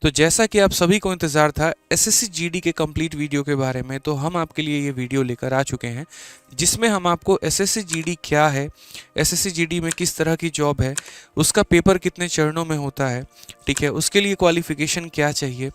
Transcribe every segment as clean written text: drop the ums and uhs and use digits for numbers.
तो जैसा कि आप सभी को इंतज़ार था एसएससी जीडी के कंप्लीट वीडियो के बारे में, तो हम आपके लिए ये वीडियो लेकर आ चुके हैं जिसमें हम आपको एसएससी जीडी क्या है, एसएससी जीडी में किस तरह की जॉब है, उसका पेपर कितने चरणों में होता है, ठीक है, उसके लिए क्वालिफिकेशन क्या चाहिए,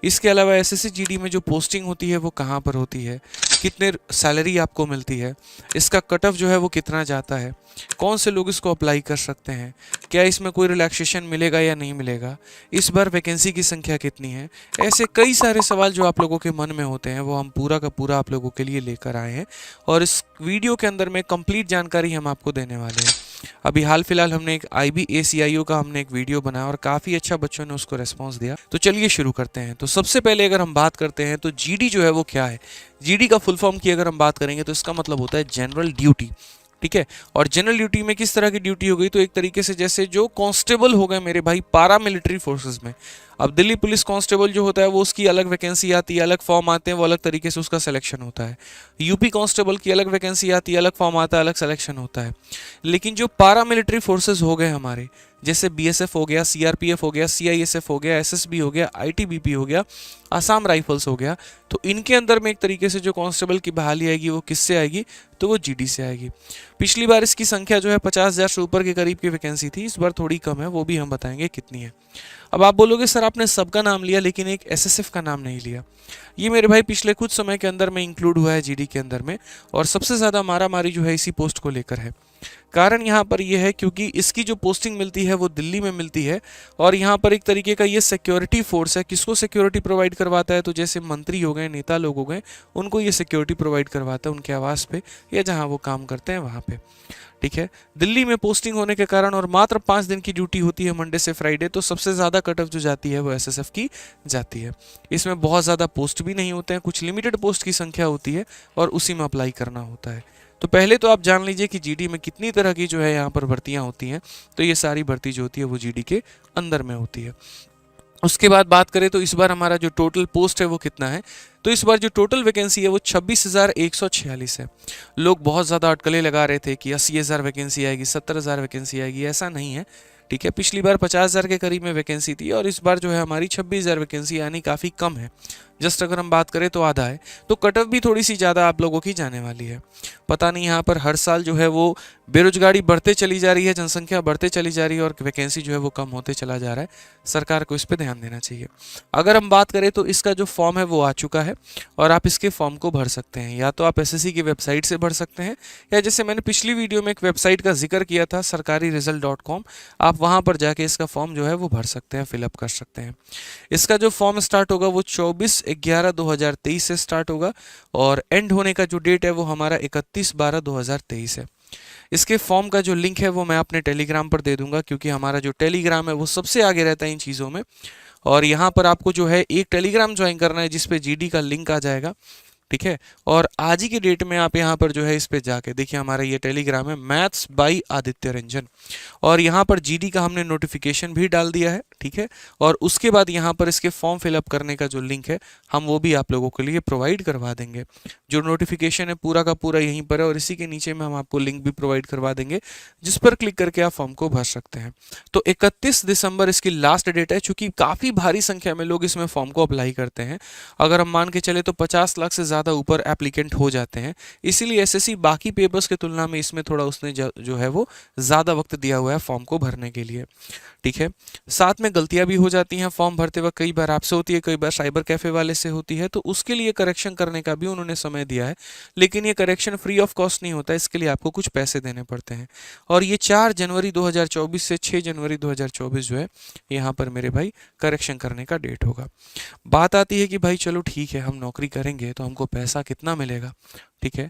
इसके अलावा एसएससी जीडी में जो पोस्टिंग होती है वो कहाँ पर होती है, कितने सैलरी आपको मिलती है, इसका कट ऑफ जो है वो कितना जाता है, कौन से लोग इसको अप्लाई कर सकते हैं, क्या इसमें कोई रिलैक्सेशन मिलेगा या नहीं मिलेगा, इस बार वैकेंसी की संख्या कितनी है, ऐसे कई सारे सवाल जो आप लोगों के मन में होते हैं वो हम पूरा का पूरा आप लोगों के लिए लेकर आए हैं और इस वीडियो के अंदर में कंप्लीट जानकारी हम आपको देने वाले हैं। अभी हाल फिलहाल हमने एक IBACIO का हमने एक वीडियो बनाया और काफ़ी अच्छा बच्चों ने उसको रेस्पॉन्स दिया। तो चलिए शुरू करते हैं। तो सबसे पहले अगर हम बात करते हैं तो जीडी जो है वो क्या है। जीडी का फुल फॉर्म की अगर हम बात करेंगे तो इसका मतलब होता है जनरल ड्यूटी, ठीक है। और जनरल ड्यूटी में किस तरह की ड्यूटी हो गई, तो एक तरीके से जैसे जो कांस्टेबल हो गए मेरे भाई पारा मिलिट्री फोर्सेस में। अब दिल्ली पुलिस कांस्टेबल जो होता है वो उसकी अलग वैकेंसी आती है, अलग फॉर्म आते हैं, वो अलग तरीके से उसका सिलेक्शन होता है। यूपी कांस्टेबल की अलग वैकेंसी आती है, अलग फॉर्म आता है, अलग सिलेक्शन होता है। लेकिन जो पारा मिलिट्री फोर्सेस हो गए हमारे, जैसे BSF हो गया, CRPF हो गया, CISF हो गया, SSB हो गया, ITBP हो गया, आसाम राइफल्स हो गया, तो इनके अंदर में एक तरीके से जो कांस्टेबल की बहाली आएगी वो किससे आएगी, तो वो जीडी से आएगी। पिछली बार इसकी संख्या जो है 50,000 से ऊपर के करीब की वैकेंसी थी, इस बार थोड़ी कम है, वो भी हम बताएंगे कितनी है। अब आप बोलोगे सर आपने सबका नाम लिया लेकिन एक SSF का नाम नहीं लिया। ये मेरे भाई पिछले कुछ समय के अंदर में इंक्लूड हुआ है जीडी के अंदर में, और सबसे ज़्यादा मारामारी जो है इसी पोस्ट को लेकर है। कारण यहाँ पर यह है क्योंकि इसकी जो पोस्टिंग मिलती है वो दिल्ली में मिलती है, और यहाँ पर एक तरीके का ये सिक्योरिटी फोर्स है। किसको सिक्योरिटी प्रोवाइड करवाता है, तो जैसे मंत्री हो गए, नेता लोग हो गए, उनको ये सिक्योरिटी प्रोवाइड करवाता है उनके आवास पे या जहाँ वो काम करते हैं वहाँ पे, ठीक है। दिल्ली में पोस्टिंग होने के कारण और मात्र 5 दिन की ड्यूटी होती है मंडे से फ्राइडे, तो सबसे ज़्यादा कट ऑफ जो जाती है वो SSF की जाती है। इसमें बहुत ज़्यादा पोस्ट भी नहीं होते हैं, कुछ लिमिटेड पोस्ट की संख्या होती है और उसी में अप्लाई करना होता है। तो पहले तो आप जान लीजिए कि जीडी में कितनी तरह की जो है यहाँ पर भर्तियाँ होती हैं। तो ये सारी भर्ती जो होती है वो जीडी के अंदर में होती है। उसके बाद बात करें तो इस बार हमारा जो टोटल पोस्ट है वो कितना है, तो इस बार जो टोटल वैकेंसी है वो 26,146 है। लोग बहुत ज़्यादा अटकलें लगा रहे थे कि 80,000 वैकेंसी आएगी, 70,000 वैकेंसी आएगी, ऐसा नहीं है, ठीक है। पिछली बार 50,000 के करीब में वैकेंसी थी और इस बार जो है हमारी 26,000 वैकेंसी, यानी काफ़ी कम है। जस्ट अगर हम बात करें तो आधा है, तो कट ऑफ भी थोड़ी सी ज़्यादा आप लोगों की जाने वाली है। पता नहीं यहाँ पर हर साल जो है वो बेरोजगारी बढ़ते चली जा रही है, जनसंख्या बढ़ते चली जा रही है और वैकेंसी जो है वो कम होते चला जा रहा है। सरकार को इस पर ध्यान देना चाहिए। अगर हम बात करें तो इसका जो फॉर्म है वो आ चुका है और आप इसके फॉर्म को भर सकते हैं। या तो आप SSC की वेबसाइट से भर सकते हैं, या जैसे मैंने पिछली वीडियो में एक वेबसाइट का जिक्र किया था sarkariresult.com, आप वहाँ पर जाके इसका फॉर्म जो है वो भर सकते हैं, फिलअप कर सकते हैं। इसका जो फॉर्म स्टार्ट होगा वो 24/11/2023 से स्टार्ट होगा और एंड होने का जो डेट है वो हमारा 31/12/2023 है। इसके फॉर्म का जो लिंक है वो मैं अपने टेलीग्राम पर दे दूंगा, क्योंकि हमारा जो टेलीग्राम है वो सबसे आगे रहता है इन चीज़ों में। और यहाँ पर आपको जो है एक टेलीग्राम ज्वाइन करना है जिसपे जीडी का लिंक आ जाएगा, ठीक है। और आज ही के डेट में आप यहाँ पर जो है इस पे जाके देखिए, हमारा ये टेलीग्राम है मैथ्स बाय आदित्य रंजन, और यहाँ पर जीडी का हमने नोटिफिकेशन भी डाल दिया है, ठीक है। और उसके बाद यहाँ पर इसके फॉर्म फिलअप करने का जो लिंक है हम वो भी आप लोगों के लिए प्रोवाइड करवा देंगे। जो नोटिफिकेशन है पूरा का पूरा यहीं पर है और इसी के नीचे में हम आपको लिंक भी प्रोवाइड करवा देंगे जिस पर क्लिक करके आप फॉर्म को भर सकते हैं। तो 31 दिसंबर इसकी लास्ट डेट है। चूंकि काफ़ी भारी संख्या में लोग इसमें फॉर्म को अप्लाई करते हैं, अगर हम मान के चले तो 50 लाख से ज़्यादा ऊपर एप्लीकेंट हो जाते हैं, इसीलिए एसएससी बाकी पेपर्स की तुलना में इसमें थोड़ा उसने जो है वो ज़्यादा वक्त दिया हुआ है फॉर्म को भरने के लिए, ठीक है। साथ में गलतियां भी हो जाती हैं फॉर्म भरते वक्त, कई बार आपसे होती है, कई बार साइबर कैफ़े वाले से होती है, तो उसके लिए करेक्शन करने का भी उन्होंने समय दिया है। लेकिन ये करेक्शन फ्री ऑफ कॉस्ट नहीं होता, इसके लिए आपको कुछ पैसे देने पड़ते हैं। और ये 4 जनवरी 2024 से 6 जनवरी 2024 जो है यहाँ पर मेरे भाई करेक्शन करने का डेट होगा। बात आती है कि भाई चलो ठीक है, हम नौकरी करेंगे तो हमको पैसा कितना मिलेगा, ठीक है।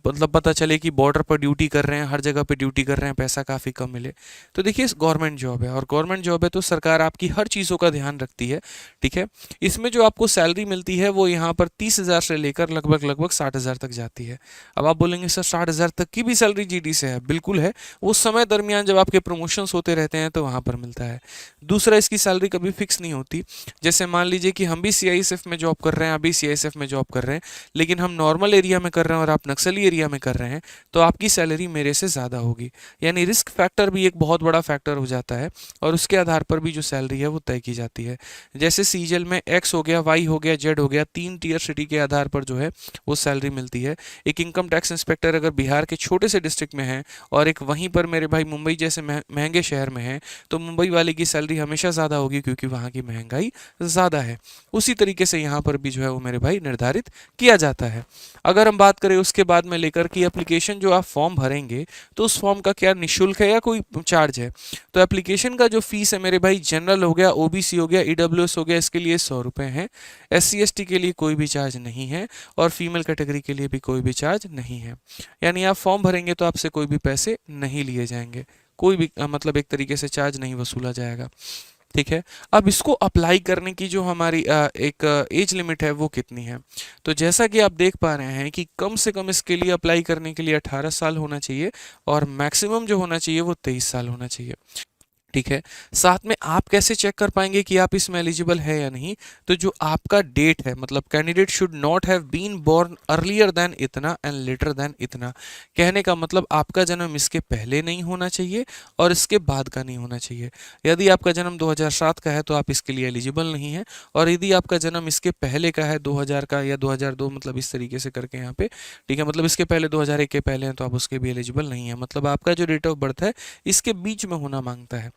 मतलब पता चले कि बॉर्डर पर ड्यूटी कर रहे हैं, हर जगह पे ड्यूटी कर रहे हैं, पैसा काफ़ी कम मिले। तो देखिए गवर्नमेंट जॉब है, और गवर्नमेंट जॉब है तो सरकार आपकी हर चीज़ों का ध्यान रखती है, ठीक है। इसमें जो आपको सैलरी मिलती है वो यहाँ पर 30,000 से लेकर लगभग 60,000 तक जाती है। अब आप बोलेंगे सर 60,000 तक की भी सैलरी जीडी से है? बिल्कुल है, वो समय दरमियान जब आपके प्रमोशंस होते रहते हैं तो वहाँ पर मिलता है। दूसरा, इसकी सैलरी कभी फिक्स नहीं होती। जैसे मान लीजिए कि हम भी CISF में जॉब कर रहे हैं, अभी CISF में जॉब कर रहे हैं, लेकिन हम नॉर्मल एरिया में कर रहे हैं हैं और आप नक्सली एरिया में कर रहे हैं तो आपकी सैलरी मेरे से ज़्यादा होगी। यानी रिस्क फैक्टर भी एक बहुत बड़ा फैक्टर हो जाता है और उसके आधार पर भी जो सैलरी है वो तय की जाती है। जैसे सीजीएल में एक्स हो गया, वाई हो गया, जेड हो गया, 3 टियर सिटी के आधार पर जो है वो सैलरी मिलती है। एक इनकम टैक्स इंस्पेक्टर अगर बिहार के छोटे से डिस्ट्रिक्ट में है और एक वहीं पर मेरे भाई मुंबई जैसे महंगे शहर में है तो मुंबई वाले की सैलरी हमेशा ज़्यादा होगी क्योंकि वहाँ की महंगाई ज़्यादा है। उसी तरीके से यहाँ पर भी जो है वो मेरे भाई निर्धारित किया जाता है। अगर हम बात करें उसके बाद में लेकर कि एप्लीकेशन जो आप फॉर्म भरेंगे तो उस फॉर्म का क्या निःशुल्क है या कोई चार्ज है। तो एप्लीकेशन का जो फीस है मेरे भाई, जनरल हो गया, ओबीसी हो गया, ईडब्ल्यूएस हो गया, इसके लिए 100 रुपये है। एससी एसटी के लिए कोई भी चार्ज नहीं है और फीमेल कैटेगरी के लिए भी कोई भी चार्ज नहीं है। यानी आप फॉर्म भरेंगे तो आपसे कोई भी पैसे नहीं लिए जाएंगे, कोई भी मतलब एक तरीके से चार्ज नहीं वसूला जाएगा। ठीक है। अब इसको अप्लाई करने की जो हमारी एक एज लिमिट है वो कितनी है। तो जैसा कि आप देख पा रहे हैं कि कम से कम इसके लिए अप्लाई करने के लिए 18 साल होना चाहिए और मैक्सिमम जो होना चाहिए वो 23 साल होना चाहिए। ठीक है। साथ में आप कैसे चेक कर पाएंगे कि आप इसमें एलिजिबल है या नहीं। तो जो आपका डेट है, मतलब candidate should not have been born earlier than इतना एंड लेटर देन इतना। कहने का मतलब आपका जन्म इसके पहले नहीं होना चाहिए और इसके बाद का नहीं होना चाहिए। यदि आपका जन्म 2007 का है तो आप इसके लिए एलिजिबल नहीं है और यदि आपका जन्म इसके पहले का है 2000 का या 2002, मतलब इस तरीके से करके यहाँ पे, ठीक है, मतलब इसके पहले 2001 के पहले हैं तो आप उसके भी एलिजिबल नहीं है। मतलब आपका जो डेट ऑफ बर्थ है इसके बीच में होना मांगता है।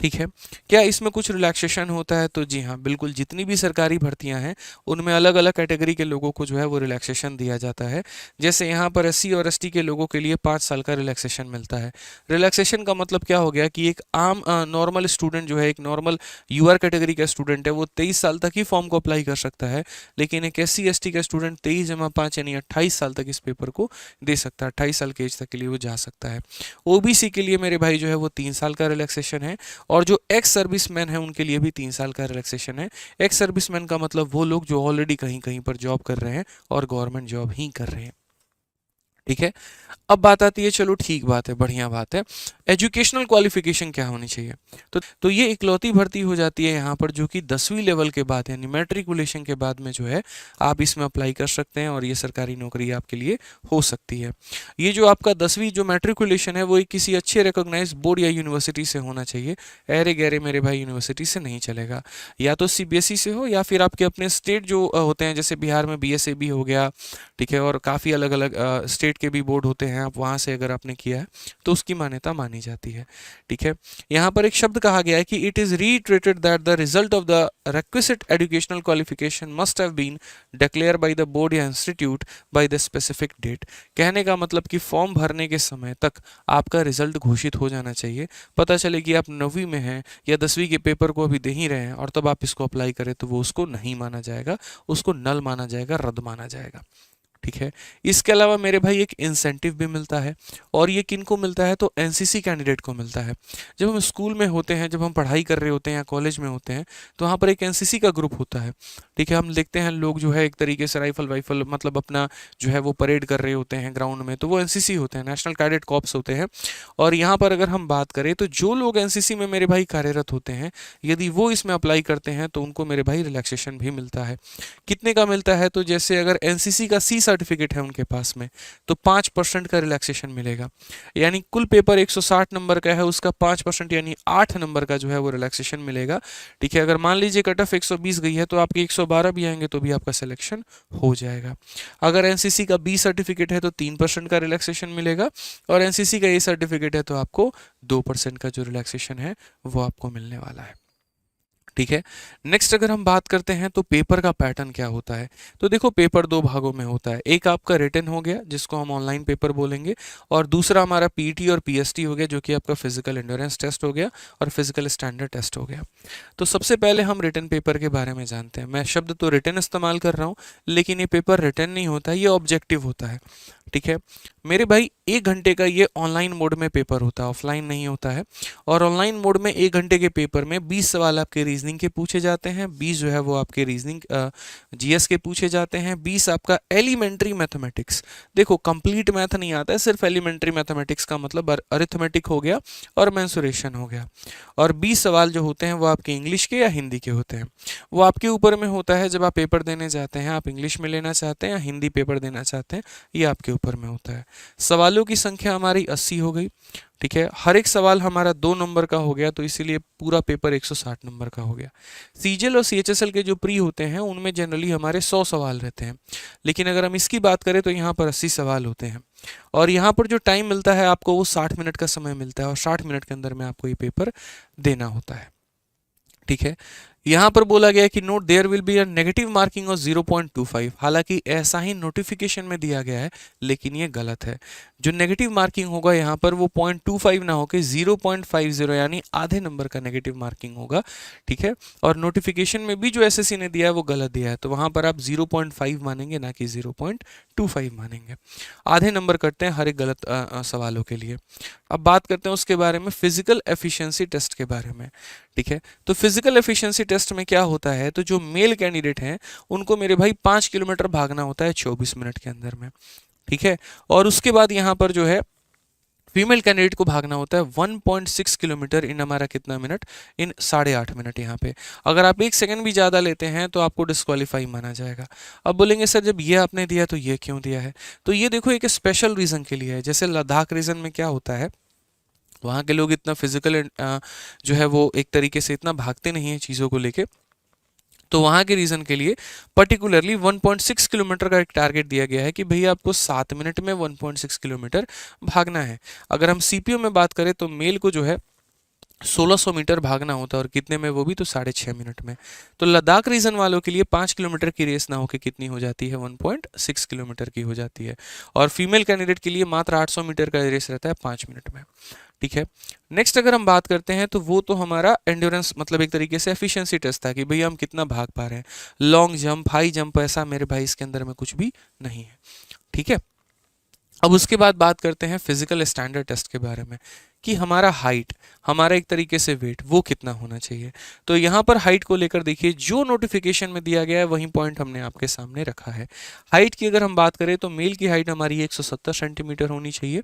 ठीक है। क्या इसमें कुछ रिलैक्सेशन होता है? तो जी हाँ, बिल्कुल। जितनी भी सरकारी भर्तियां हैं उनमें अलग अलग कैटेगरी के लोगों को जो है वो रिलैक्सेशन दिया जाता है। जैसे यहाँ पर एससी और एसटी के लोगों के लिए 5 साल का रिलैक्सेशन मिलता है। रिलैक्सेशन का मतलब क्या हो गया कि एक आम नॉर्मल स्टूडेंट जो है, एक नॉर्मल यूआर कैटेगरी का स्टूडेंट है, वो 23 साल तक ही फॉर्म को अप्लाई कर सकता है। लेकिन एक एससी एसटी का स्टूडेंट 23+5 यानी 28 साल तक इस पेपर को दे सकता है। 28 साल के एज तक के लिए वो जा सकता है। ओबीसी के लिए मेरे भाई जो है वो 3 साल का रिलैक्सेशन है और जो एक्स सर्विसमैन है उनके लिए भी 3 साल का रिलैक्सेशन है। एक्स सर्विसमैन का मतलब वो लोग जो ऑलरेडी कहीं कहीं पर जॉब कर रहे हैं और गवर्नमेंट जॉब ही कर रहे हैं। ठीक है। अब बात आती है, चलो ठीक बात है, बढ़िया बात है, एजुकेशनल क्वालिफिकेशन क्या होनी चाहिए। तो ये इकलौती भर्ती हो जाती है यहाँ पर जो कि 10वीं लेवल के बाद यानी मैट्रिकुलेशन के बाद में जो है आप इसमें अप्लाई कर सकते हैं और ये सरकारी नौकरी आपके लिए हो सकती है। ये जो आपका 10वीं जो मैट्रिकुलेशन है वो एक किसी अच्छे रिकॉग्नाइज बोर्ड या यूनिवर्सिटी से होना चाहिए। अरे गहरे मेरे भाई यूनिवर्सिटी से नहीं चलेगा। या तो सीबीएसई से हो या फिर आपके अपने स्टेट जो होते हैं, जैसे बिहार में बीएसएबी हो गया, ठीक है, और काफ़ी अलग अलग स्टेट के भी बोर्ड होते हैं, आप वहाँ से अगर आपने किया है तो उसकी मान्यता मानी जाती है। ठीक है। यहाँ पर एक शब्द कहा गया है कि it is reiterated that the result of the requisite educational qualification must have been declare by the board या institute by the specific date. कहने का मतलब कि फॉर्म भरने के समय तक आपका रिजल्ट घोषित हो जाना चाहिए। पता चले कि आप 9वीं में हैं या 10वीं के पेपर को अभी दे ही रहे हैं और तब आप इसको अप्लाई करें तो वो उसको नहीं माना जाएगा, उसको नल माना जाएगा, रद्द माना जाएगा। ठीक है। इसके अलावा मेरे भाई एक इंसेंटिव भी मिलता है और ये किन को मिलता है? तो एनसीसी कैंडिडेट को मिलता है। जब हम स्कूल में होते हैं, जब हम पढ़ाई कर रहे होते हैं या कॉलेज में होते हैं तो वहाँ पर एक एनसीसी का ग्रुप होता है। ठीक है। हम देखते हैं लोग जो है एक तरीके से राइफल वाइफल मतलब अपना जो है वो परेड कर रहे होते हैं ग्राउंड में, तो वो एनसीसी होते हैं, नेशनल कैडेट कॉर्प्स होते हैं। और यहाँ पर अगर हम बात करें तो जो लोग एनसीसी में मेरे भाई कार्यरत होते हैं, यदि वो इसमें अप्लाई करते हैं तो उनको मेरे भाई रिलैक्सेशन भी मिलता है। कितने का मिलता है? तो जैसे अगर एनसीसी का सी सर्टिफिकेट है उनके पास में तो 5% का रिलैक्सेशन मिलेगा। यानी कुल पेपर 160 नंबर का है, उसका 5% यानी 8 नंबर का जो है वो रिलैक्सेशन मिलेगा। ठीक है। अगर मान लीजिए कट ऑफ 120 गई है तो आपके 112 भी आएंगे तो भी आपका सिलेक्शन हो जाएगा। अगर एनसीसी का बी सर्टिफिकेट है तो 3% का रिलैक्सेशन मिलेगा और एनसीसी का ए सर्टिफिकेट है तो आपको 2% का जो रिलैक्सेशन है वो आपको मिलने वाला है। ठीक है। नेक्स्ट अगर हम बात करते हैं तो पेपर का पैटर्न क्या होता है। तो देखो पेपर 2 भागों में होता है। एक आपका रिटन हो गया जिसको हम ऑनलाइन पेपर बोलेंगे और दूसरा हमारा पीटी और पीएसटी हो गया जो कि आपका फिजिकल एंड्योरेंस टेस्ट हो गया और फिजिकल स्टैंडर्ड टेस्ट हो गया। तो सबसे पहले हम रिटन पेपर के बारे में जानते हैं। मैं शब्द तो रिटन इस्तेमाल कर रहा हूँ लेकिन ये पेपर रिटन नहीं होता है, ये ऑब्जेक्टिव होता है। ठीक है मेरे भाई, 1 घंटे का ये ऑनलाइन मोड में पेपर होता है, ऑफलाइन नहीं होता है। और ऑनलाइन मोड में 1 घंटे के पेपर में 20 सवाल आपके रीजनिंग के पूछे जाते हैं, 20 जो है वो आपके रीजनिंग जीएस के पूछे जाते हैं, 20 आपका एलिमेंट्री मैथमेटिक्स। देखो कंप्लीट मैथ नहीं आता है, सिर्फ एलिमेंट्री मैथमेटिक्स का मतलब अरिथमेटिक हो गया और मेंसुरेशन हो गया। और 20 सवाल जो होते हैं वो आपके इंग्लिश के या हिंदी के होते हैं। वो आपके ऊपर में होता है, जब आप पेपर देने जाते हैं आप इंग्लिश में लेना चाहते हैं या हिंदी पेपर देना चाहते हैं, ये आपके ऊपर में होता है। सवालों की संख्या हमारी 80 हो गई, ठीक है। हर एक सवाल हमारा 2 नंबर का हो गया, तो इसीलिए पूरा पेपर 160 नंबर का हो गया। सीजीएल और सीएचएसएल के जो प्री होते हैं उनमें जनरली हमारे 100 सवाल रहते हैं, लेकिन अगर हम इसकी बात करें तो यहाँ पर 80 सवाल होते हैं। और यहाँ पर जो टाइम मिलता है आपको वो 60 मिनट का समय मिलता है, और 60 मिनट के अंदर में आपको ये पेपर देना होता है, ठीक है। यहाँ पर बोला गया है कि note there will be a negative marking of 0.25। हालांकि ऐसा ही नोटिफिकेशन में दिया गया है, लेकिन ये गलत है। जो नेगेटिव मार्किंग होगा यहाँ पर वो 0.25 ना होकर 0.50 यानी आधे नंबर का नेगेटिव मार्किंग होगा, ठीक है। और नोटिफिकेशन में भी जो एसएससी ने दिया है वो गलत दिया है, तो वहाँ पर आप 0.5 मानेंगे, ना कि 0.25 मानेंगे। आधे नंबर करते हैं हर एक गलत सवालों के लिए। अब बात करते हैं उसके बारे में, फिजिकल एफिशिएंसी टेस्ट के बारे में, ठीक है। तो फिजिकल एफिशिएंसी टेस्ट में क्या होता है, तो जो मेल कैंडिडेट हैं उनको मेरे भाई 5 किलोमीटर भागना होता है 24 मिनट के अंदर में, ठीक है। और उसके बाद यहाँ पर जो है फीमेल कैंडिडेट को भागना होता है 1.6 किलोमीटर इन हमारा कितना मिनट, इन 8.5 मिनट। यहाँ पे अगर आप 1 सेकंड भी ज़्यादा लेते हैं तो आपको डिस्क्वालीफाई माना जाएगा। अब बोलेंगे सर जब ये आपने दिया तो ये क्यों दिया है, तो ये देखो एक स्पेशल रीज़न के लिए है। जैसे लद्दाख रीजन में क्या होता है, वहाँ के लोग इतना फिजिकल जो है वो एक तरीके से इतना भागते नहीं हैं चीज़ों को लेके, तो वहाँ के रीज़न के लिए पर्टिकुलरली 1.6 किलोमीटर का एक टारगेट दिया गया है कि भैया आपको 7 मिनट में 1.6 किलोमीटर भागना है। अगर हम सीपीओ में बात करें तो मेल को जो है 1600 मीटर भागना होता है, और कितने में, वो भी तो 6.5 मिनट में। तो लद्दाख रीजन वालों के लिए 5 किलोमीटर की रेस ना होकर कितनी हो जाती है, 1.6 किलोमीटर की हो जाती है। और फीमेल कैंडिडेट के लिए मात्र 800 मीटर का रेस रहता है 5 मिनट में, ठीक है। नेक्स्ट अगर हम बात करते हैं तो वो तो हमारा एंड्योरेंस मतलब एक तरीके से एफिशिएंसी टेस्ट था कि भैया हम कितना भाग पा रहे हैं। लॉन्ग जंप, हाई जंप, ऐसा मेरे भाई इसके अंदर में कुछ भी नहीं है, ठीक है। अब उसके बाद बात करते हैं फिजिकल स्टैंडर्ड टेस्ट के बारे में कि हमारा हाइट, हमारा एक तरीके से वेट वो कितना होना चाहिए। तो यहाँ पर हाइट को लेकर देखिए जो नोटिफिकेशन में दिया गया है वही पॉइंट हमने आपके सामने रखा है। हाइट की अगर हम बात करें तो मेल की हाइट हमारी 170 सेंटीमीटर होनी चाहिए,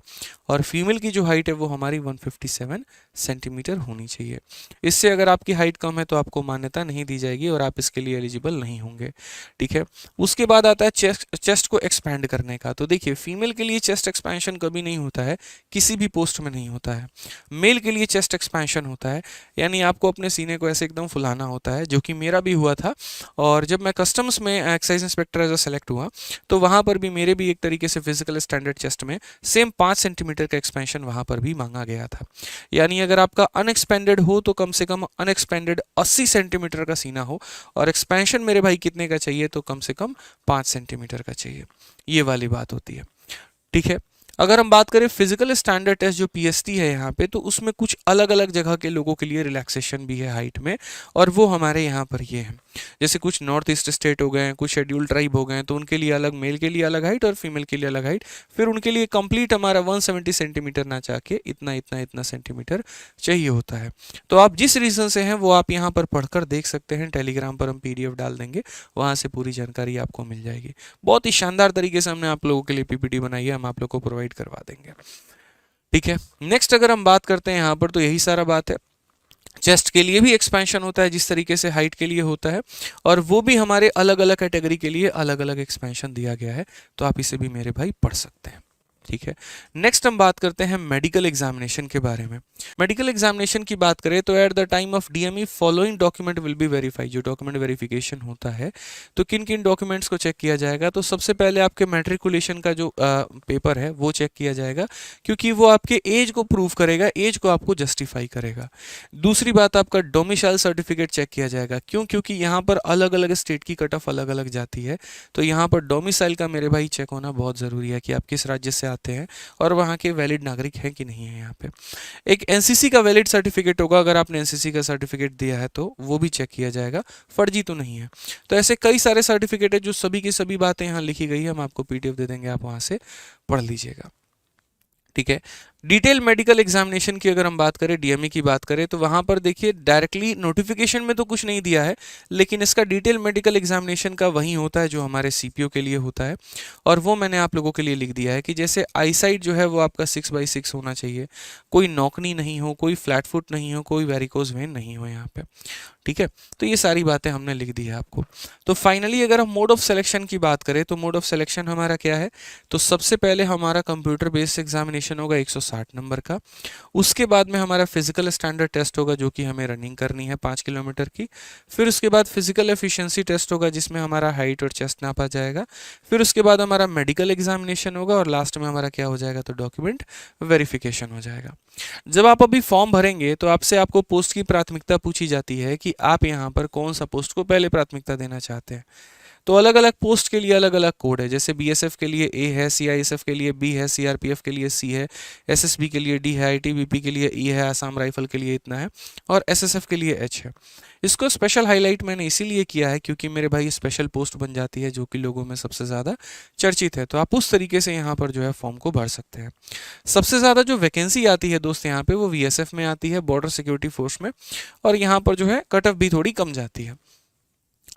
और फीमेल की जो हाइट है वो हमारी 157 सेंटीमीटर होनी चाहिए। इससे अगर आपकी हाइट कम है तो आपको मान्यता नहीं दी जाएगी और आप इसके लिए एलिजिबल नहीं होंगे, ठीक है। उसके बाद आता है चेस्ट को एक्सपैंड करने का। तो देखिए फीमेल के लिए चेस्ट एक्सपेंशन कभी नहीं होता है, किसी भी पोस्ट में नहीं होता है। मेल के लिए चेस्ट एक्सपेंशन होता है, यानी आपको अपने सीने को ऐसे एकदम फुलाना होता है, जो कि मेरा भी हुआ था। और जब मैं कस्टम्स में एक्साइज इंस्पेक्टर एज सेलेक्ट हुआ तो वहाँ पर भी मेरे भी एक तरीके से फिजिकल स्टैंडर्ड चेस्ट में सेम 5 सेंटीमीटर का एक्सपेंशन वहाँ पर भी मांगा गया था। यानी अगर आपका अनएक्सपेंडेड हो तो कम से कम अनएक्सपेंडेड 80 सेंटीमीटर का सीना हो, और एक्सपेंशन मेरे भाई कितने का चाहिए, तो कम से कम 5 सेंटीमीटर का चाहिए। ये वाली बात होती है, ठीक है। अगर हम बात करें फिजिकल स्टैंडर्ड टेस्ट जो पीएसटी है यहाँ पे, तो उसमें कुछ अलग अलग जगह के लोगों के लिए रिलैक्सेशन भी है हाइट में, और वो हमारे यहाँ पर ये है। जैसे कुछ नॉर्थ ईस्ट स्टेट हो गए, कुछ शेड्यूल ट्राइब हो गए, तो उनके लिए अलग, मेल के लिए अलग हाइट और फीमेल के लिए अलग हाइट। फिर उनके लिए कंप्लीट हमारा 170 सेंटीमीटर ना चाहे इतना इतना इतना सेंटीमीटर चाहिए होता है। तो आप जिस रीज़न से हैं वो आप यहाँ पर पढ़कर देख सकते हैं। टेलीग्राम पर हम PDF डाल देंगे, वहाँ से पूरी जानकारी आपको मिल जाएगी। बहुत ही शानदार तरीके से हमने आप लोगों के लिए PPT बनाई है, हम आप लोग को प्रोवाइड करवा देंगे, ठीक है। नेक्स्ट अगर हम बात करते हैं यहाँ पर, तो यही सारा बात है। चेस्ट के लिए भी एक्सपेंशन होता है जिस तरीके से हाइट के लिए होता है, और वो भी हमारे अलग अलग कैटेगरी के लिए अलग अलग एक्सपेंशन दिया गया है, तो आप इसे भी मेरे भाई पढ़ सकते हैं, ठीक है। नेक्स्ट हम बात करते हैं मेडिकल एग्जामिनेशन के बारे में। मेडिकल एग्जामिनेशन की बात करें तो at the time of DME following document will be verify. जो डॉक्यूमेंट वेरिफिकेशन होता है तो किन किन डॉक्यूमेंट्स को चेक किया जाएगा, तो सबसे पहले आपके मैट्रिकुलेशन का जो पेपर है वो चेक किया जाएगा, क्योंकि वो आपके एज को प्रूव करेगा, एज को आपको जस्टिफाई करेगा। दूसरी बात, आपका डोमिसाइल सर्टिफिकेट चेक किया जाएगा। क्यों? क्योंकि यहाँ पर अलग अलग स्टेट की कट ऑफ अलग अलग जाती है, तो यहाँ पर डोमिसाइल का मेरे भाई चेक होना बहुत ज़रूरी है कि आप किस राज्य से आते हैं और वहाँ के वैलिड नागरिक हैं कि नहीं है। यहाँ पे एक एनसीसी का वैलिड सर्टिफिकेट होगा, अगर आपने एनसीसी का सर्टिफिकेट दिया है तो वो भी चेक किया जाएगा, फर्जी तो नहीं है। तो ऐसे कई सारे सर्टिफिकेट है जो सभी की सभी बातें यहाँ लिखी गई है, हम आपको पीडीएफ दे देंगे, आप वहाँ से पढ़ लीजिएगा। ठीक है, डिटेल मेडिकल एग्जामिनेशन की अगर हम बात करें, डीएमई की बात करें, तो वहां पर देखिए डायरेक्टली नोटिफिकेशन में तो कुछ नहीं दिया है, लेकिन इसका डिटेल मेडिकल एग्जामिनेशन का वही होता है जो हमारे सीपीओ के लिए होता है, और वो मैंने आप लोगों के लिए लिख दिया है कि जैसे आईसाइट जो है वो आपका 6/6 होना चाहिए, कोई नौकनी नहीं हो, कोई फ्लैट फुट नहीं हो, कोई वेरिकोज वेन नहीं हो यहाँ पे। ठीक है, तो ये सारी बातें हमने लिख दी है आपको। तो फाइनली अगर हम मोड ऑफ सिलेक्शन की बात करें तो मोड ऑफ सिलेक्शन हमारा क्या है, तो सबसे पहले हमारा कंप्यूटर बेस्ड एग्जामिनेशन होगा 160 नंबर का। उसके बाद में हमारा फिजिकल स्टैंडर्ड टेस्ट होगा जो कि हमें रनिंग करनी है 5 किलोमीटर की। फिर उसके बाद फिजिकल एफिशिएंसी टेस्ट होगा जिसमें हमारा हाइट और चेस्ट नापा जाएगा। फिर उसके बाद हमारा मेडिकल एग्जामिनेशन होगा और लास्ट में हमारा क्या हो जाएगा, तो डॉक्यूमेंट वेरिफिकेशन हो जाएगा। जब आप अभी फॉर्म भरेंगे तो आपसे आपको पोस्ट की प्राथमिकता पूछी जाती है कि आप यहाँ पर कौन सा पोस्ट को पहले प्राथमिकता देना चाहते हैं। तो अलग अलग पोस्ट के लिए अलग अलग कोड है, जैसे बीएसएफ के लिए ए है, सीआईएसएफ के लिए बी है, सीआरपीएफ के लिए सी है, एसएसबी के लिए डी है, आईटीबीपी के लिए ई है, आसाम राइफल के लिए इतना है और एसएसएफ के लिए एच है। इसको स्पेशल हाईलाइट मैंने इसीलिए किया है क्योंकि मेरे भाई स्पेशल पोस्ट बन जाती है जो कि लोगों में सबसे ज़्यादा चर्चित है। तो आप उस तरीके से यहाँ पर जो है फॉर्म को भर सकते हैं। सबसे ज़्यादा जो वैकेंसी आती है दोस्त यहाँ पे वो वीएसएफ में आती है, बॉर्डर सिक्योरिटी फोर्स में, और यहाँ पर जो है कट ऑफ भी थोड़ी कम जाती है।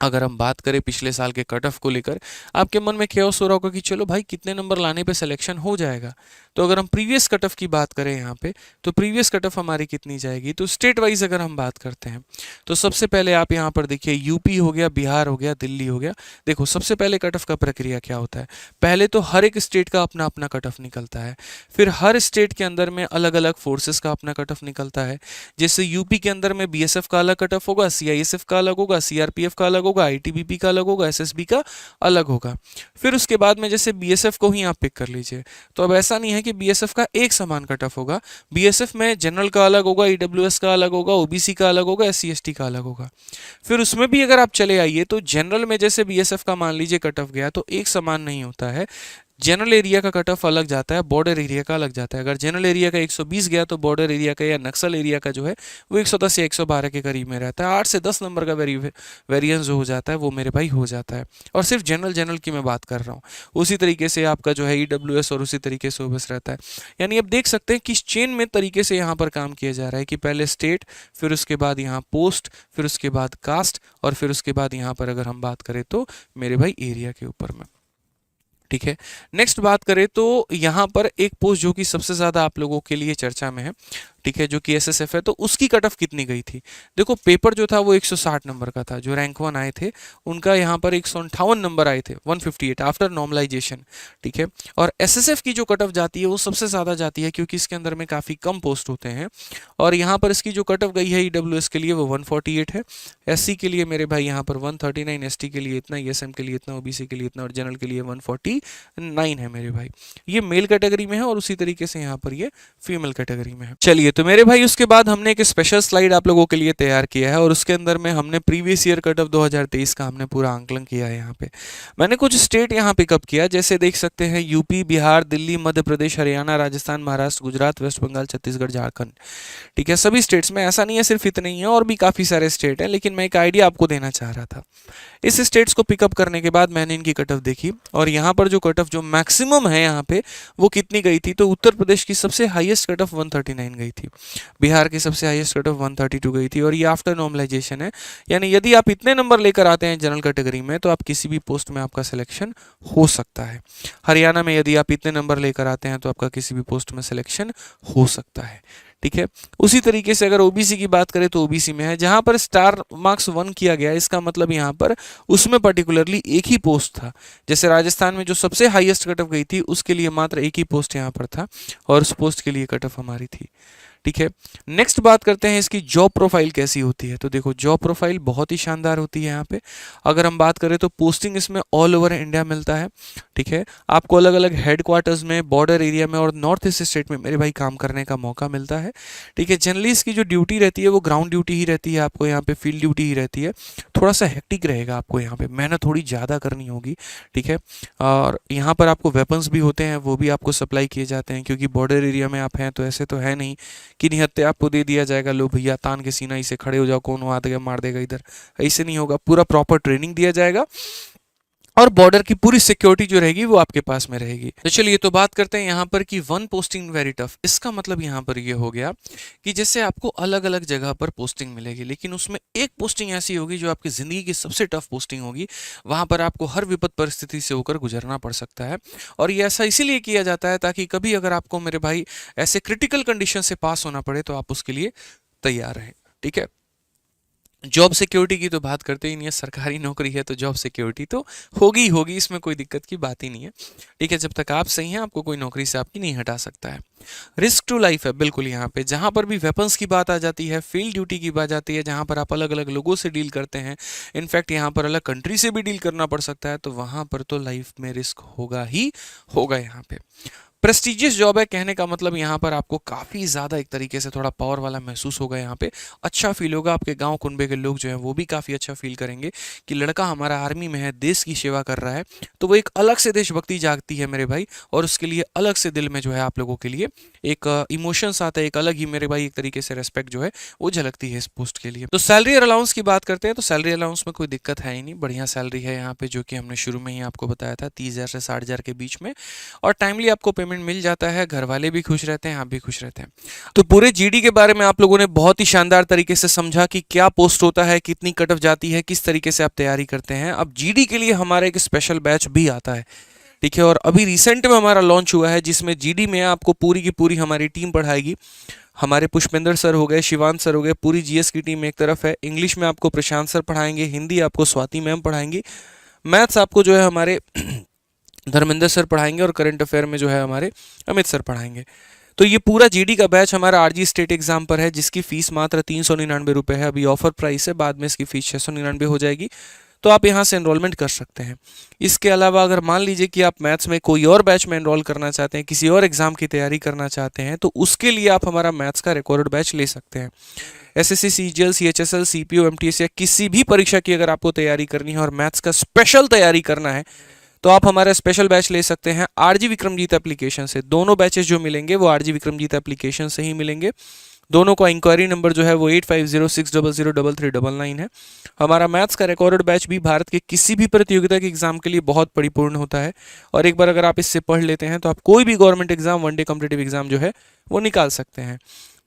अगर हम बात करें पिछले साल के कट ऑफ को लेकर, आपके मन में क्योस हो रहा होगा कि चलो भाई कितने नंबर लाने पे सिलेक्शन हो जाएगा। तो अगर हम प्रीवियस कट ऑफ की बात करें यहाँ पे, तो प्रीवियस कट ऑफ हमारी कितनी जाएगी, तो स्टेट वाइज अगर हम बात करते हैं तो सबसे पहले आप यहाँ पर देखिए यूपी हो गया, बिहार हो गया, दिल्ली हो गया। देखो सबसे पहले कट ऑफ का प्रक्रिया क्या होता है, पहले तो हर एक स्टेट का अपना अपना कट ऑफ निकलता है, फिर हर स्टेट के अंदर में अलग अलग फोर्सेस का अपना कट ऑफ निकलता है। जैसे यूपी के अंदर में बीएसएफ का अलग कट ऑफ होगा, सीआईएसएफ का अलग होगा, सीआरपीएफ का अलग होगा, आईटीबीपी का अलग होगा, एसएसबी का अलग होगा। फिर उसके बाद में जैसे बीएसएफ को ही आप पिक कर लीजिए, तो अब ऐसा नहीं है कि बीएसएफ का एक समान कट ऑफ होगा। बीएसएफ में जनरल का अलग होगा, ईडब्ल्यूएस का अलग होगा, ओबीसी का अलग होगा, एससी एसटी का अलग होगा। फिर उसमें भी अगर आप चले आइए तो जनरल में जैसे बीएसएफ का मान लीजिए कट ऑफ गया तो एक समान नहीं होता है, जनरल एरिया का कट ऑफ अलग जाता है, बॉर्डर एरिया का अलग जाता है। अगर जनरल एरिया का 120 गया तो बॉर्डर एरिया का या नक्सल एरिया का जो है वो 110 या 112 के करीब में रहता है। 8 से 10 नंबर का वेरिएंस जो हो जाता है वो मेरे भाई हो जाता है, और सिर्फ जनरल की मैं बात कर रहा हूँ। उसी तरीके से आपका जो है ईडब्ल्यूएस और उसी तरीके से ओबीएस रहता है। यानी अब देख सकते हैं किस चेन में तरीके से यहाँ पर काम किया जा रहा है कि पहले स्टेट, फिर उसके बाद यहाँ पोस्ट, फिर उसके बाद कास्ट, और फिर उसके बाद यहाँ पर अगर हम बात करें तो मेरे भाई एरिया के ऊपर में। ठीक है, नेक्स्ट बात करें तो यहाँ पर एक पोस्ट जो कि सबसे ज़्यादा आप लोगों के लिए चर्चा में है, ठीक है, जो कि एसएसएफ है, तो उसकी कट ऑफ कितनी गई थी। देखो पेपर जो था वो 160 नंबर का था, जो रैंक 1 आए थे उनका यहाँ पर 158 नंबर आए थे, 158 आफ्टर नॉर्मलाइजेशन। ठीक है, और एसएसएफ की जो कट ऑफ जाती है वो सबसे ज़्यादा जाती है क्योंकि इसके अंदर में काफ़ी कम पोस्ट होते हैं, और यहाँ पर इसकी जो कट ऑफ गई है ईडब्ल्यूएस के लिए वो 148 है, एससी के लिए मेरे भाई यहाँ पर 139, एसटी के लिए इतना, ईएसएम के लिए इतना, ओबीसी के लिए इतना, और जनरल के लिए 149 है मेरे भाई। ये मेल कैटेगरी में है और उसी तरीके से यहाँ पर ये फीमेल कैटेगरी में है। चलिए तो मेरे भाई उसके बाद हमने एक स्पेशल स्लाइड आप लोगों के लिए तैयार किया है और उसके अंदर में हमने प्रीवियस ईयर कट ऑफ 2023 का हमने पूरा आंकलन किया है। यहाँ पे मैंने कुछ स्टेट यहाँ पिकअप किया, जैसे देख सकते हैं यूपी, बिहार, दिल्ली, मध्य प्रदेश, हरियाणा, राजस्थान, महाराष्ट्र, गुजरात, वेस्ट बंगाल, छत्तीसगढ़, झारखंड। ठीक है, सभी स्टेट्स में, ऐसा नहीं है सिर्फ इतने ही है, और भी काफ़ी सारे स्टेट हैं, लेकिन मैं एक आइडिया आपको देना चाह रहा था। इस स्टेट्स को पिकअप करने के बाद मैंने इनकी कट ऑफ देखी, और यहाँ पर जो कट ऑफ जो मैक्सिमम है यहाँ पे वो कितनी गई थी, तो उत्तर प्रदेश की सबसे हाईएस्ट कट ऑफ 139 गई थी, बिहार की सबसे हाईएस्ट कट ऑफ 132 गई थी, और ये आफ्टर नॉर्मलाइजेशन है। यानी यदि आप इतने नंबर लेकर आते हैं जनरल कैटेगरी में तो आप किसी भी पोस्ट में आपका सिलेक्शन हो सकता है। हरियाणा में यदि आप इतने नंबर लेकर आते हैं तो आपका किसी भी पोस्ट में सिलेक्शन हो सकता है। ठीक है, उसी तरीके से अगर ओबीसी की बात करें तो ओबीसी में है जहां पर स्टार मार्क्स 1 किया गया, इसका मतलब यहां पर उसमें पर्टिकुलरली एक ही पोस्ट था। जैसे राजस्थान में जो सबसे हाईएस्ट कट ऑफ गई थी उसके लिए मात्र एक ही पोस्ट यहां पर था, और उस पोस्ट के लिए कट ऑफ हमारी थी। ठीक है। नेक्स्ट बात करते हैं इसकी जॉब प्रोफाइल कैसी होती है। तो देखो जॉब प्रोफाइल बहुत ही शानदार होती है यहाँ पे। अगर हम बात करें तो पोस्टिंग इसमें ऑल ओवर इंडिया मिलता है, ठीक है। आपको अलग अलग हेडक्वार्टर्स में, बॉर्डर एरिया में और नॉर्थ ईस्ट स्टेट में मेरे भाई काम करने का मौका मिलता है, ठीक है। जनरली इसकी जो ड्यूटी रहती है वो ग्राउंड ड्यूटी ही रहती है, आपको यहाँ पे फील्ड ड्यूटी ही रहती है। थोड़ा सा हेक्टिक रहेगा, आपको यहाँ पे मेहनत थोड़ी ज़्यादा करनी होगी, ठीक है। और यहाँ पर आपको वेपन्स भी होते हैं, वो भी आपको सप्लाई किए जाते हैं, क्योंकि बॉर्डर एरिया में आप हैं तो ऐसे तो है नहीं कि निहत्थे आपको दे दिया जाएगा, लो भैया तान के सीना से खड़े हो जाओ, कौन आ गया मार देगा इधर, ऐसे नहीं होगा। पूरा प्रॉपर ट्रेनिंग दिया जाएगा और बॉर्डर की पूरी सिक्योरिटी जो रहेगी वो आपके पास में रहेगी। तो चलिए तो बात करते हैं यहाँ पर कि वन पोस्टिंग वेरी टफ। इसका मतलब यहाँ पर ये हो गया कि जैसे आपको अलग अलग जगह पर पोस्टिंग मिलेगी, लेकिन उसमें एक पोस्टिंग ऐसी होगी जो आपकी ज़िंदगी की सबसे टफ पोस्टिंग होगी। वहाँ पर आपको हर विपद परिस्थिति से होकर गुजरना पड़ सकता है, और ये ऐसा इसीलिए किया जाता है ताकि कभी अगर आपको मेरे भाई ऐसे क्रिटिकल कंडीशन से पास होना पड़े तो आप उसके लिए तैयार रहें, ठीक है। जॉब सिक्योरिटी की तो बात करते ही नहीं है, सरकारी नौकरी है तो जॉब सिक्योरिटी तो होगी ही होगी, इसमें कोई दिक्कत की बात ही नहीं है, ठीक है। जब तक आप सही हैं आपको कोई नौकरी से आपकी नहीं हटा सकता है। रिस्क टू लाइफ है बिल्कुल यहाँ पे, जहाँ पर भी वेपन्स की बात आ जाती है, फील्ड ड्यूटी की बात आती है, जहाँ पर आप अलग अलग लोगों से डील करते हैं, इनफैक्ट यहाँ पर अलग कंट्री से भी डील करना पड़ सकता है, तो वहाँ पर तो लाइफ में रिस्क होगा ही होगा यहाँ पे। प्रेस्टिजियस जॉब है, कहने का मतलब यहाँ पर आपको काफ़ी ज़्यादा एक तरीके से थोड़ा पावर वाला महसूस होगा, यहाँ पे अच्छा फील होगा। आपके गांव कुनबे के लोग जो हैं वो भी काफ़ी अच्छा फील करेंगे कि लड़का हमारा आर्मी में है, देश की सेवा कर रहा है, तो वो एक अलग से देशभक्ति जागती है मेरे भाई, और उसके लिए अलग से दिल में जो है आप लोगों के लिए एक इमोशंस आता है, एक अलग ही मेरे भाई एक तरीके से रेस्पेक्ट जो है वो झलकती है इस पोस्ट के लिए। तो सैलरी अलाउंस की बात करते हैं, तो सैलरी अलाउंस में कोई दिक्कत है ही नहीं, बढ़िया सैलरी है यहाँ पे, जो कि हमने शुरू में ही आपको बताया था 30,000 से 60,000 के बीच में, और टाइमली आपको पेमेंट मिल जाता है, घर वाले भी खुश रहते हैं, आप भी खुश रहते हैं। तो पूरे जीडी के बारे में आप लोगों ने बहुत ही शानदार तरीके से समझा कि क्या पोस्ट होता है, कितनी कट ऑफ जाती है, किस तरीके से आप तैयारी करते हैं। अब जीडी के लिए हमारा एक स्पेशल बैच भी आता है, ठीक है, और अभी रिसेंट में हमारा लॉन्च हुआ है, जिसमें जीडी में आपको पूरी की पूरी हमारी टीम पढ़ाएगी। हमारे पुष्पेंद्र सर हो गए, शिवान सर हो गए, पूरी जीएस की टीम एक तरफ है। इंग्लिश में आपको प्रशांत सर पढ़ाएंगे, हिंदी आपको स्वाति मैम पढ़ाएंगी, मैथ्स आपको जो है हमारे धर्मेंद्र सर पढ़ाएंगे, और करंट अफेयर में जो है हमारे अमित सर पढ़ाएंगे। तो ये पूरा जीडी का बैच हमारा आरजी स्टेट एग्जाम पर है, जिसकी फीस मात्र 399 रुपये है। अभी ऑफर प्राइस है, बाद में इसकी फीस 699 हो जाएगी, तो आप यहाँ से एनरोलमेंट कर सकते हैं। इसके अलावा अगर मान लीजिए कि आप मैथ्स में कोई और बैच में एनरोल करना चाहते हैं, किसी और एग्जाम की तैयारी करना चाहते हैं, तो उसके लिए आप हमारा मैथ्स का रिकॉर्डेड बैच ले सकते हैं। SSC, CGL, CHSL, CPO, MTS या किसी भी परीक्षा की अगर आपको तैयारी करनी है और मैथ्स का स्पेशल तैयारी करना है, तो आप हमारा स्पेशल बैच ले सकते हैं आरजी विक्रमजीत एप्लीकेशन से। दोनों बैचेस जो मिलेंगे वो आरजी विक्रमजीत एप्लीकेशन से ही मिलेंगे। दोनों का इंक्वायरी नंबर जो है वो 8506003399 है। हमारा मैथ्स का रिकॉर्डेड बैच भी भारत के किसी भी प्रतियोगिता के एग्जाम के लिए बहुत परिपूर्ण होता है, और एक बार अगर आप इससे पढ़ लेते हैं तो आप कोई भी government exam, one day competitive exam जो है वो निकाल सकते हैं,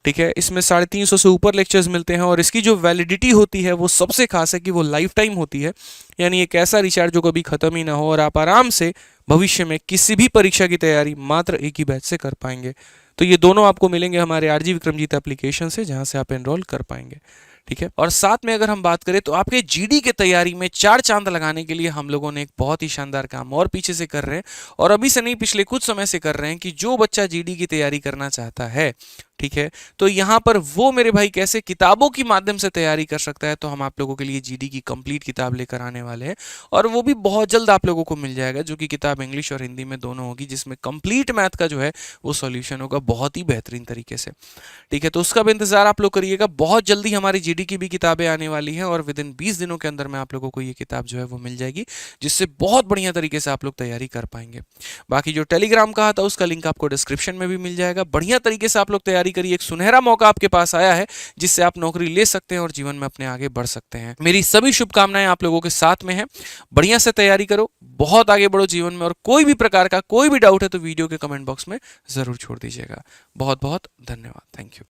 ठीक है। इसमें 350 से ऊपर लेक्चर्स मिलते हैं, और इसकी जो वैलिडिटी होती है वो सबसे खास है कि वो लाइफ टाइम होती है, यानी एक ऐसा रिचार्ज जो कभी खत्म ही ना हो, और आप आराम से भविष्य में किसी भी परीक्षा की तैयारी मात्र एक ही बैच से कर पाएंगे। तो ये दोनों आपको मिलेंगे हमारे आरजी विक्रमजीत एप्लीकेशन से, जहां से आप एनरोल कर पाएंगे, ठीक है। और साथ में अगर हम बात करें तो आपके जीडी के तैयारी में 4 चांद लगाने के लिए हम लोगों ने एक बहुत ही शानदार काम और पीछे से कर रहे हैं, और अभी से नहीं पिछले कुछ समय से कर रहे हैं, कि जो बच्चा जीडी की तैयारी करना चाहता है, ठीक है, तो यहाँ पर वो मेरे भाई कैसे किताबों के माध्यम से तैयारी कर सकता है। तो हम आप लोगों के लिए जीडी की कंप्लीट किताब लेकर आने वाले हैं, और वो भी बहुत जल्द आप लोगों को मिल जाएगा, जो कि किताब इंग्लिश और हिंदी में दोनों होगी, जिसमें कंप्लीट मैथ का जो है वो सॉल्यूशन होगा बहुत ही बेहतरीन तरीके से, ठीक है। तो उसका भी इंतजार आप लोग करिएगा, बहुत जल्दी हमारी जीडी की भी किताबें आने वाली हैं, और विद इन 20 दिनों के अंदर में आप लोगों को ये किताब जो है वो मिल जाएगी, जिससे बहुत बढ़िया तरीके से आप लोग तैयारी कर पाएंगे। बाकी जो टेलीग्राम कहा था उसका लिंक आपको डिस्क्रिप्शन में भी मिल जाएगा। बढ़िया तरीके से आप लोग तैयारी करिए, एक सुनहरा मौका आपके पास आया है, जिससे आप नौकरी ले सकते हैं और जीवन में अपने आगे बढ़ सकते हैं। मेरी सभी शुभकामनाएं आप लोगों के साथ में है। बढ़िया से तैयारी करो, बहुत आगे बढ़ो जीवन में, और कोई भी प्रकार का कोई भी डाउट है तो वीडियो के कमेंट बॉक्स में जरूर छोड़ दीजिएगा। बहुत बहुत धन्यवाद, थैंक यू।